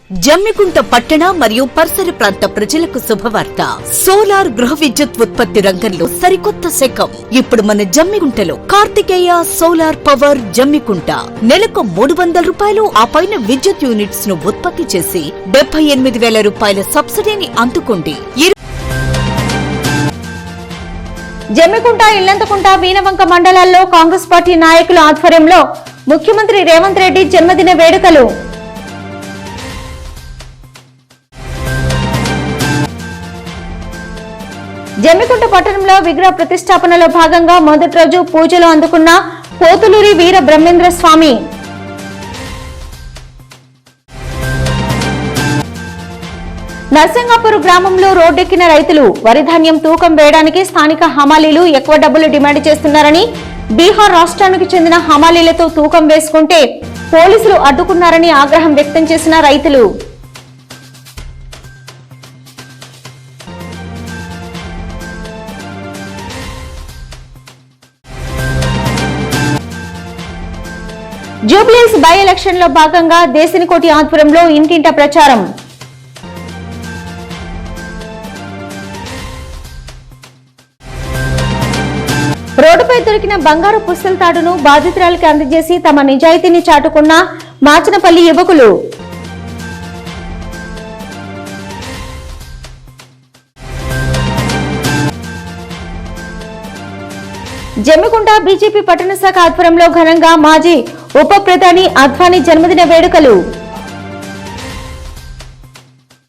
జమ్మికుంట పట్టణ మరియు పరిసర ప్రాంత ప్రజలకు శుభవార్త. సోలార్ గృహ విద్యుత్ ఉత్పత్తి రంగంలో సరికొత్త శకం. ఇప్పుడు మన జమ్మికుంటలో కార్తికేయ సోలార్ పవర్ జమ్మికుంట నెలకు 300 రూపాయలు ఆ పైన విద్యుత్ యూనిట్స్ ను ఉత్పత్తి చేసి 78,000 రూపాయల సబ్సిడీని అందుకోండి. జమ్మికుంట, ఇల్లంతకుంట, వీణవంక మండలాల్లో కాంగ్రెస్ పార్టీ నాయకుల ఆధ్వర్యంలో ముఖ్యమంత్రి రేవంత్ రెడ్డి జన్మదిన వేడుకలు. జమ్మికుంట పట్టణంలో విగ్రహ ప్రతిష్టాపనలో భాగంగా మొదటి రోజు పూజలు అందుకున్న పోతులూరి వీర బ్రహ్మేంద్ర స్వామి. నర్సింగాపూర్ గ్రామంలో రోడ్డెక్కిన రైతులు వరి ధాన్యం తూకం వేయడానికి స్థానిక హమాలీలు ఎక్కువ డబ్బులు డిమాండ్ చేస్తున్నారని, బీహార్ రాష్ట్రానికి చెందిన హమాలీలతో తూకం వేసుకుంటే పోలీసులు అడ్డుకున్నారని ఆగ్రహం వ్యక్తం చేసిన రైతులు. జూబ్లీహిల్స్ బై ఎలక్షన్ లో భాగంగా దేశినికోటి ఆధ్వర్యంలో ఇంటింట ప్రచారం. రోడ్డుపై దొరికిన బంగారు పుస్తల తాడును బాధితురాలకు అందజేసి తమ నిజాయితీని చాటుకున్న మాచనపల్లి యువకులు. జమ్మికుంట బీజేపీ పట్టణ శాఖ ఆధ్వర్యంలో ఘనంగా మాజీ ఉప ప్రధాని అద్వానీ జన్మదిన వేడుకలు.